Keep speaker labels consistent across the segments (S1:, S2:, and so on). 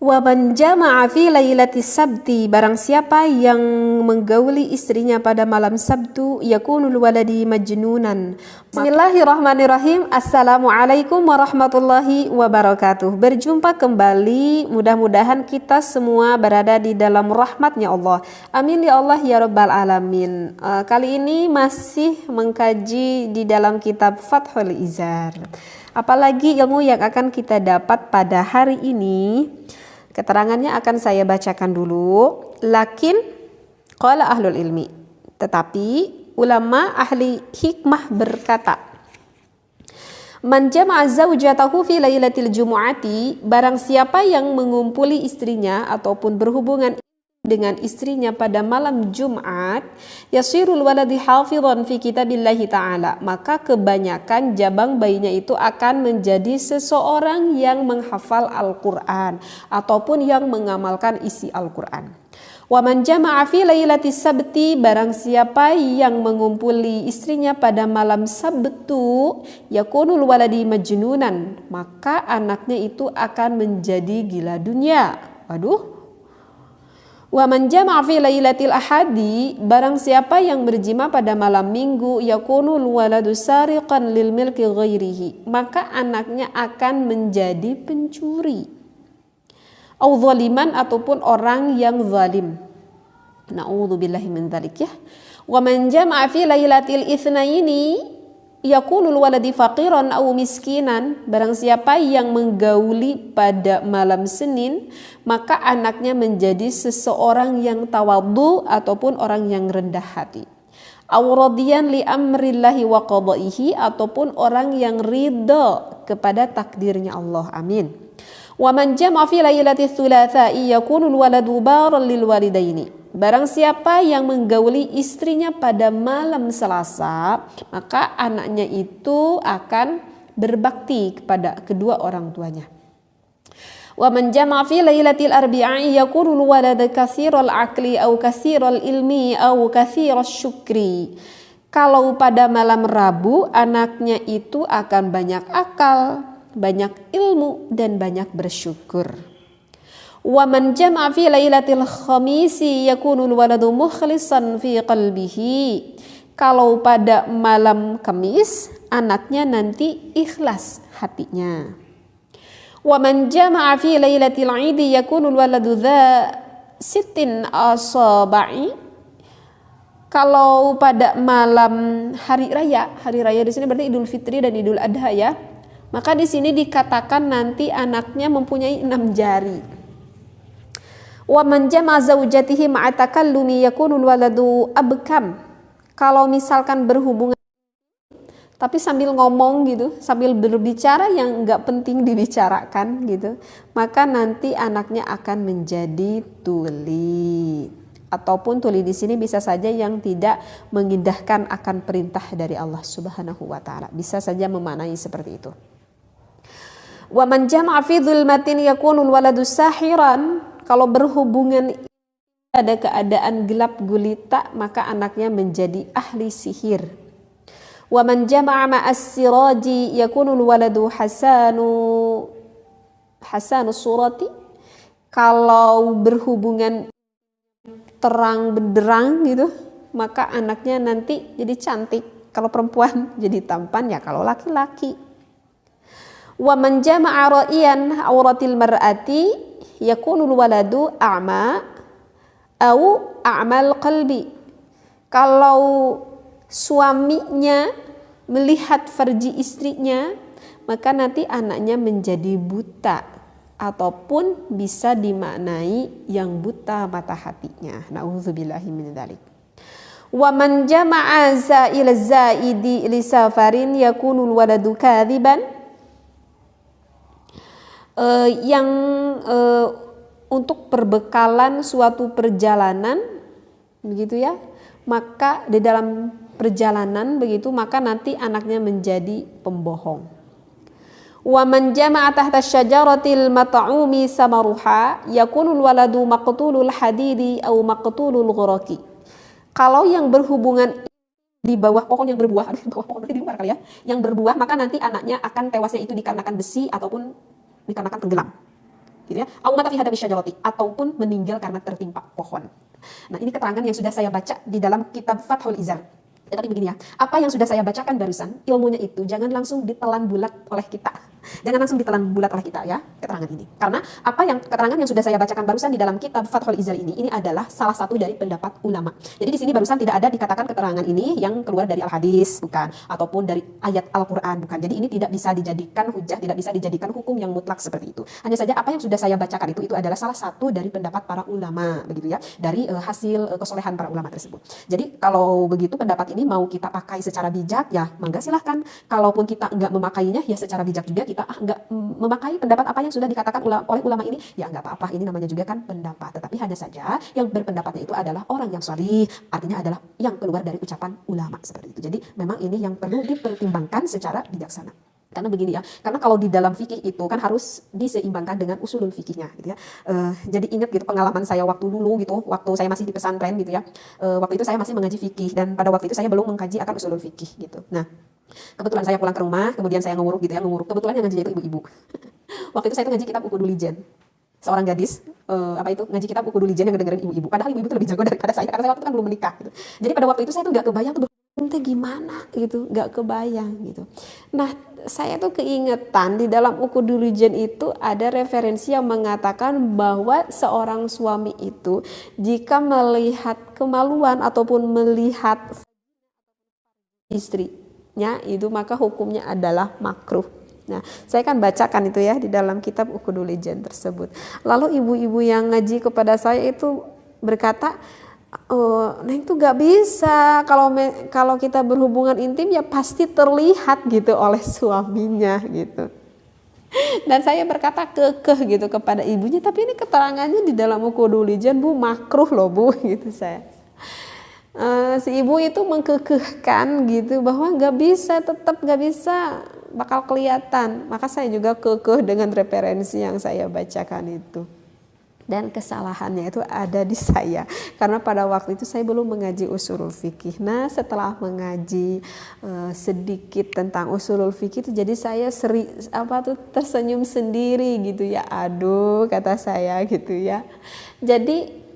S1: Wa man jama'a fi lailatis sabti, barang siapa yang menggauli istrinya pada malam Sabtu, yakunul waladi majnunan. Bismillahirrahmanirrahim. Assalamualaikum warahmatullahi wabarakatuh. Berjumpa kembali, mudah-mudahan kita semua berada di dalam rahmatnya Allah. Amin ya Allah ya rabbal alamin. Kali ini masih mengkaji di dalam kitab Fathul Izar. Apalagi ilmu yang akan kita dapat pada hari ini. Keterangannya akan saya bacakan dulu. Lakin qala ahlul ilmi, tetapi ulama ahli hikmah berkata, man jama'a zaujatahu fi lailatil jumu'ati, barang siapa yang mengumpuli istrinya ataupun berhubungan dengan istrinya pada malam Jumat, yasirul waladi hafidhan fi kitabillahi ta'ala, maka kebanyakan jabang bayinya itu akan menjadi seseorang yang menghafal Al-Quran ataupun yang mengamalkan isi Al-Quran. Wa man jama'a fi lailatis sabti, barang siapa yang mengumpuli istrinya pada malam Sabtu, yakunul waladi majnunan, maka anaknya itu akan menjadi gila dunia. Waduh. Wa man jama'a fi lailatil ahadi, barang siapa yang berjima pada malam Minggu, yakunul waladu sariqan lil milki ghairihi, maka anaknya akan menjadi pencuri. Au zaliman, ataupun orang yang zalim. Na'udzubillahi min dzalik ya. Wa man jama'a fi lailatil itsnaini, yakunul waladi faqiran au miskinan, barang siapa yang menggauli pada malam Senin, maka anaknya menjadi seseorang yang tawadhu ataupun orang yang rendah hati. Au radiyan li amrillahi wa qadaihi, ataupun orang yang ridha kepada takdirnya Allah. Amin. Wa man jama'a fi lailatis tsulatsa'i, yakunul waladu baran lil walidaini, barang siapa yang menggauli istrinya pada malam Selasa, maka anaknya itu akan berbakti kepada kedua orang tuanya. Wa man jama'a fi lailatil arbi'i, yakunul walada katsiral aqli au katsiral ilmi au katsiras syukri. Kalau pada malam Rabu, anaknya itu akan banyak akal, banyak ilmu, dan banyak bersyukur. Wa man jama'a fi lailatil khamisi, yakunul waladu mukhlisan fi qalbihi. Kalau pada malam Kamis, anaknya nanti ikhlas hatinya. Wa man jama'a fi lailatil 'idi, yakunul waladu dza sittin asaba'i. Kalau pada malam hari raya di sini berarti Idul Fitri dan Idul Adha ya. Maka di sini dikatakan nanti anaknya mempunyai 6 jari. Wa man jama'a zaujatihi ma'a takallumi, yakunul waladu abkam. Kalau misalkan berhubungan tapi sambil ngomong gitu, sambil berbicara yang enggak penting dibicarakan gitu, maka nanti anaknya akan menjadi tuli. Ataupun tuli di sini bisa saja yang tidak mengindahkan akan perintah dari Allah Subhanahu wa taala. Bisa saja memaknai seperti itu. Wa man jama'a fi dhulmatin, yakunul waladu sahiran. Kalau berhubungan pada keadaan gelap gulita, maka anaknya menjadi ahli sihir. Wa man jama'a ma'as siraji, yakunul waladu hasanu surati. Kalau berhubungan terang benderang gitu, maka anaknya nanti jadi cantik. Kalau perempuan jadi tampan ya, kalau laki-laki. Wa man jama'a ra'iyan auratil mar'ati, yakunul waladu a'ma au a'mal qalbi. Kalau suaminya melihat farji istrinya, maka nanti anaknya menjadi buta ataupun bisa dimaknai yang buta mata hatinya. Na'udzubillahi min dzalik. Wa man jama'a za'il zaidi li safarin, yakunul waladu kadziban. Untuk perbekalan suatu perjalanan begitu ya, maka di dalam perjalanan begitu, maka nanti anaknya menjadi pembohong. Wa man jama'a tahta syajaratil mat'umi samaruha, yakunul waladu maqtulul hadidi au maqtulul ghuraqi. Kalau yang berhubungan di bawah pohon yang berbuah, yang berbuah, maka nanti anaknya akan tewasnya itu dikarenakan besi ataupun dikarenakan tenggelam. gitu ya. Au mata fi hadami syajarati, ataupun meninggal karena tertimpa pohon. Nah, ini keterangan yang sudah saya baca di dalam kitab Fathul Izar. Tetapi begini ya, apa yang sudah saya bacakan barusan, ilmunya itu jangan langsung ditelan bulat oleh kita. Jangan langsung ditelan bulat oleh kita ya, keterangan ini. Karena keterangan yang sudah saya bacakan barusan di dalam kitab Fathul Izar ini adalah salah satu dari pendapat ulama. Jadi di sini barusan tidak ada dikatakan keterangan ini yang keluar dari al-hadis, bukan, ataupun dari ayat Al-Qur'an, bukan. Jadi ini tidak bisa dijadikan hujah, tidak bisa dijadikan hukum yang mutlak seperti itu. Hanya saja apa yang sudah saya bacakan itu adalah salah satu dari pendapat para ulama, begitu ya, dari hasil kesolehan para ulama tersebut. Jadi kalau begitu pendapat ini mau kita pakai secara bijak, ya mangga silahkan. Kalaupun kita enggak memakainya, ya secara bijak juga kita enggak memakai pendapat apa yang sudah dikatakan oleh ulama ini, ya enggak apa-apa. Ini namanya juga kan pendapat. Tetapi hanya saja yang berpendapatnya itu adalah orang yang shalih, artinya adalah yang keluar dari ucapan ulama seperti itu. Jadi memang ini yang perlu dipertimbangkan secara bijaksana. Karena begini ya, karena kalau di dalam fikih itu kan harus diseimbangkan dengan usulul fikihnya gitu ya. Jadi ingat gitu pengalaman saya waktu dulu gitu, waktu saya masih di pesantren gitu ya. Waktu itu saya masih mengaji fikih dan pada waktu itu saya belum mengkaji akan usulul fikih gitu. Nah, kebetulan saya pulang ke rumah, kemudian saya nguruk gitu ya, kebetulan yang ngaji itu ibu-ibu. Waktu itu saya tuh ngaji kitab Uqudul Lijan. Seorang gadis ngaji kitab Uqudul Lijan yang ngedengerin ibu-ibu. Padahal ibu-ibu itu lebih jago daripada saya karena saya waktu itu kan belum menikah gitu. Jadi pada waktu itu saya tuh nggak kebayang tuh gimana gitu, nggak kebayang gitu. Nah, saya tuh keingetan di dalam Uqudul Lijan itu ada referensi yang mengatakan bahwa seorang suami itu jika melihat kemaluan ataupun melihat istrinya itu maka hukumnya adalah makruh. Nah, saya kan bacakan itu ya di dalam kitab Uqudul Lijan tersebut. Lalu ibu-ibu yang ngaji kepada saya itu berkata, nah itu gak bisa, kalau kita berhubungan intim ya pasti terlihat gitu oleh suaminya gitu. Dan saya berkata kekeh gitu kepada ibunya, tapi ini keterangannya di dalam Uqudul Lijan Bu, makruh loh Bu gitu saya. Si ibu itu mengkekehkan gitu bahwa tetap gak bisa, bakal kelihatan. Maka saya juga kekeh dengan referensi yang saya bacakan itu. Dan kesalahannya itu ada di saya karena pada waktu itu saya belum mengaji usulul fikih. Nah, setelah mengaji sedikit tentang usulul fikih itu jadi saya tersenyum sendiri gitu ya. Aduh, kata saya gitu ya. Jadi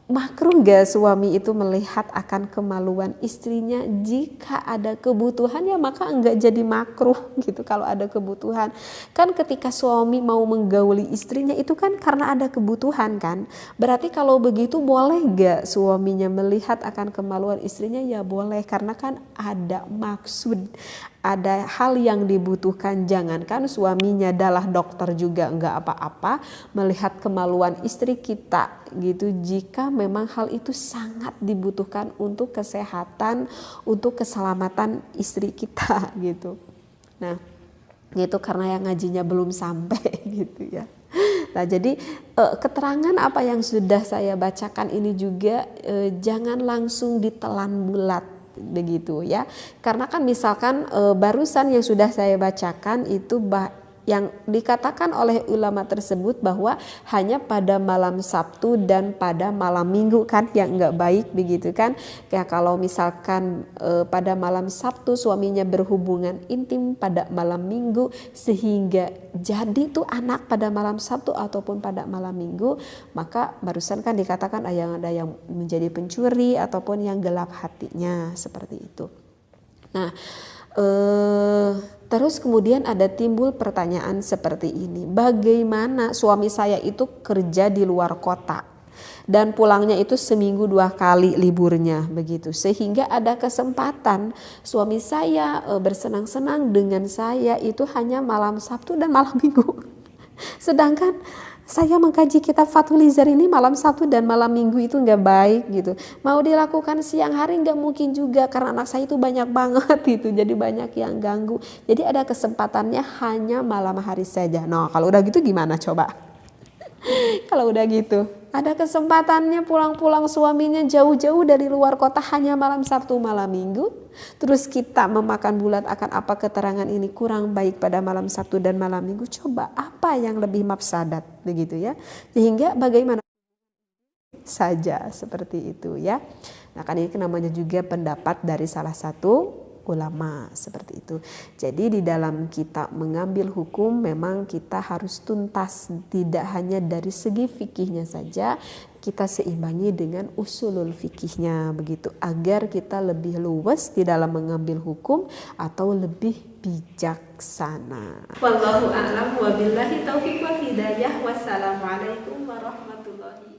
S1: makruh gak suami itu melihat akan kemaluan istrinya? Jika ada kebutuhan ya maka enggak jadi makruh gitu kalau ada kebutuhan. Kan ketika suami mau menggauli istrinya itu kan karena ada kebutuhan kan. Berarti kalau begitu boleh gak suaminya melihat akan kemaluan istrinya? Ya boleh, karena kan ada maksud, ada hal yang dibutuhkan. Jangankan suaminya adalah dokter juga enggak apa-apa melihat kemaluan istri kita gitu, jika memang hal itu sangat dibutuhkan untuk kesehatan, untuk keselamatan istri kita gitu. Nah, gitu karena yang ngajinya belum sampai gitu ya. Nah, jadi keterangan apa yang sudah saya bacakan ini juga jangan langsung ditelan bulat begitu ya. Karena kan misalkan barusan yang sudah saya bacakan itu yang dikatakan oleh ulama tersebut bahwa hanya pada malam Sabtu dan pada malam Minggu kan yang enggak baik begitu kan. Ya kalau misalkan pada malam Sabtu suaminya berhubungan intim pada malam Minggu sehingga jadi tuh anak pada malam Sabtu ataupun pada malam Minggu, maka barusan kan dikatakan ada yang menjadi pencuri ataupun yang gelap hatinya seperti itu. Nah, terus kemudian ada timbul pertanyaan seperti ini, bagaimana suami saya itu kerja di luar kota dan pulangnya itu seminggu 2 kali liburnya begitu, sehingga ada kesempatan suami saya bersenang-senang dengan saya itu hanya malam Sabtu dan malam Minggu. Sedangkan saya mengkaji kitab Fathul Izar ini malam Sabtu dan malam Minggu itu nggak baik gitu. Mau dilakukan siang hari nggak mungkin juga karena anak saya itu banyak banget gitu. Jadi banyak yang ganggu. Jadi ada kesempatannya hanya malam hari saja. Nah, kalau udah gitu gimana coba? Kalau udah gitu, ada kesempatannya pulang-pulang suaminya jauh-jauh dari luar kota hanya malam Sabtu malam Minggu. Terus kita memakan bulat akan apa keterangan ini kurang baik pada malam Sabtu dan malam Minggu. Coba apa yang lebih mafsadat begitu ya. Sehingga bagaimana saja seperti itu ya. Nah kan ini namanya juga pendapat dari salah satu ulama, seperti itu. Jadi di dalam kita mengambil hukum memang kita harus tuntas, tidak hanya dari segi fikihnya saja, kita seimbangi dengan usulul fikihnya begitu, agar kita lebih luas di dalam mengambil hukum atau lebih bijaksana. Wallahu a'lam wa billahi taufiq wal hidayah. Wassalamualaikum warahmatullahi